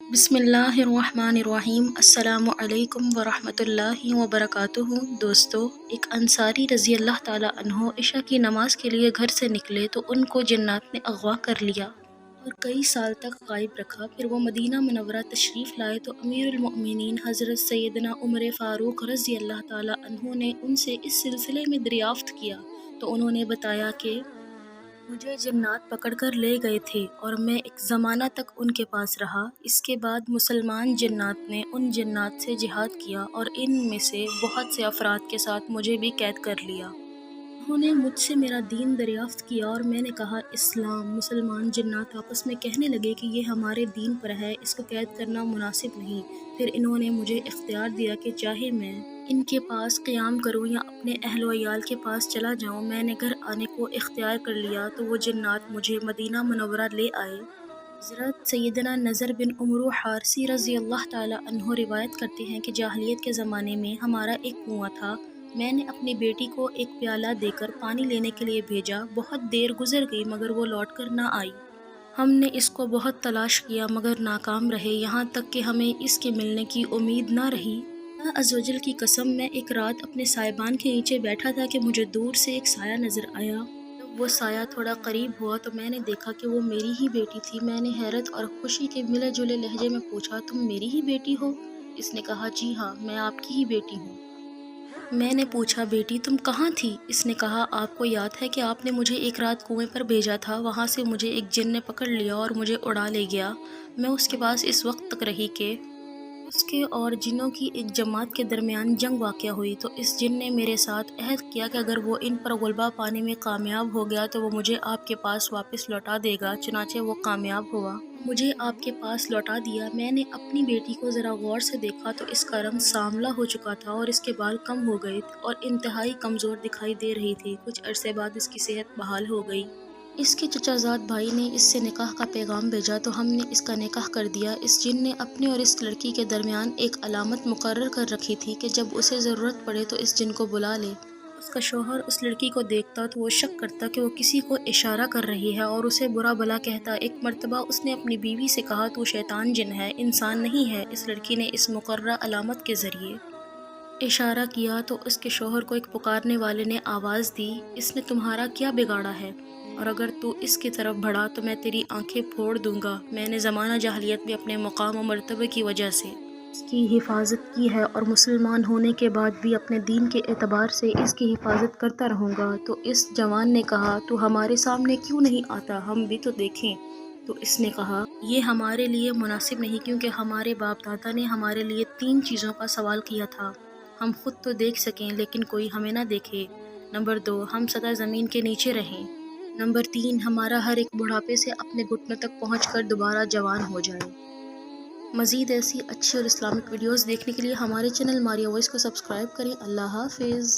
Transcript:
बिस्मिल्लाहिर्रहमानिर्रहीम। अस्सलामु अलैकुम वरहमतुल्लाहि वबरकातुहू। दोस्तों, एक अंसारी रज़ी अल्लाह ताला अन्हो इशा की नमाज के लिए घर से निकले तो उनको जिन्नात ने अगवा कर लिया और कई साल तक गायब रखा। फिर वो मदीना मुनव्वरा तशरीफ़ लाए तो अमीरुल मोमिनीन हज़रत सैयदना उमर फ़ारूक रज़ी अल्लाह ताला अन्हो ने उनसे इस सिलसिले में दरियाफ़्त किया तो उन्होंने बताया कि मुझे जिन्नात पकड़कर ले गए थे और मैं एक ज़माना तक उनके पास रहा। इसके बाद मुसलमान जिन्नात ने उन जिन्नात से जिहाद किया और इन में से बहुत से अफराद के साथ मुझे भी कैद कर लिया। उन्होंने मुझसे मेरा दीन दरियाफ्त किया और मैंने कहा इस्लाम। मुसलमान जिन्नात आपस में कहने लगे कि ये हमारे दीन पर है, इसको कैद करना मुनासिब नहीं। फिर इन्होंने मुझे इख्तियार दिया कि चाहे मैं इनके पास क़याम करूं या अपने अहलो अयाल के पास चला जाऊं। मैंने घर आने को इख्तियार कर लिया तो वो जिन्नात मुझे मदीना मुनव्वरा ले आए। हज़रत सैयदना नज़र बिन उमरू हारसी रज़ी अल्लाह ताला अन्हो रिवायत करते हैं कि जाहिलियत के ज़माने में हमारा एक कुआं था। मैंने अपनी बेटी को एक प्याला देकर पानी लेने के लिए भेजा। बहुत देर गुजर गई मगर वो लौट कर ना आई। हमने इसको बहुत तलाश किया मगर नाकाम रहे, यहाँ तक कि हमें इसके मिलने की उम्मीद ना रही। अल्लाह अज़्ज़वजल की कसम, मैं एक रात अपने साइबान के नीचे बैठा था कि मुझे दूर से एक साया नज़र आया। जब वो साया थोड़ा करीब हुआ तो मैंने देखा कि वो मेरी ही बेटी थी। मैंने हैरत और खुशी के मिले जुले लहजे में पूछा, तुम मेरी ही बेटी हो? इसने कहा, जी हाँ, मैं आपकी ही बेटी हूँ। मैंने पूछा, बेटी तुम कहाँ थी? इसने कहा, आपको याद है कि आपने मुझे एक रात कुएं पर भेजा था, वहाँ से मुझे एक जिन ने पकड़ लिया और मुझे उड़ा ले गया। मैं उसके पास इस वक्त तक रही कि उसके और जिन्नों की एक जमात के दरमियान जंग वाक़या हुई तो इस जिन ने मेरे साथ अहद किया कि अगर वो इन पर गुलबा पाने में कामयाब हो गया तो वो मुझे आपके पास वापस लौटा देगा। चुनाचे वो कामयाब हुआ, मुझे आपके पास लौटा दिया। मैंने अपनी बेटी को ज़रा गौर से देखा तो इसका रंग सांवला हो चुका था और इसके बाल कम हो गए और इंतहाई कमज़ोर दिखाई दे रही थी। कुछ अरसे बाद इसकी सेहत बहाल हो गई। इसके चचाजाद भाई ने इससे निकाह का पैगाम भेजा तो हमने इसका निकाह कर दिया। इस जिन ने अपने और इस लड़की के दरमियान एक अलामत मुकर्रर कर रखी थी कि जब उसे ज़रूरत पड़े तो इस जिन को बुला ले। उसका शौहर उस लड़की को देखता तो वो शक करता कि वो किसी को इशारा कर रही है और उसे बुरा भला कहता। एक मर्तबा उसने अपनी बीवी से कहा, तू शैतान जिन है, इंसान नहीं है। इस लड़की ने इस मुकर्रर अलामत के ज़रिए इशारा किया तो उसके शौहर को एक पुकारने वाले ने आवाज़ दी, इसने तुम्हारा क्या बिगाड़ा है और अगर तू इसकी तरफ बढ़ा तो मैं तेरी आंखें फोड़ दूंगा। मैंने ज़माना जाहिलियत में अपने मकाम और मर्तबे की वजह से इसकी हिफाजत की है और मुसलमान होने के बाद भी अपने दीन के एतबार से इसकी हिफाजत करता रहूँगा। तो इस जवान ने कहा, तू हमारे सामने क्यों नहीं आता, हम भी तो देखें। तो इसने कहा, ये हमारे लिए मुनासिब नहीं क्योंकि हमारे बाप दादा ने हमारे लिए 3 चीज़ों का सवाल किया था। हम खुद तो देख सकें लेकिन कोई हमें ना देखे। नंबर 2, हम सदा ज़मीन के नीचे रहें। नंबर 3, हमारा हर एक बुढ़ापे से अपने घुटनों तक पहुंचकर दोबारा जवान हो जाए। मज़ीद ऐसी अच्छी और इस्लामिक वीडियोस देखने के लिए हमारे चैनल मारिया वॉइस को सब्सक्राइब करें। अल्लाह हाफिज़।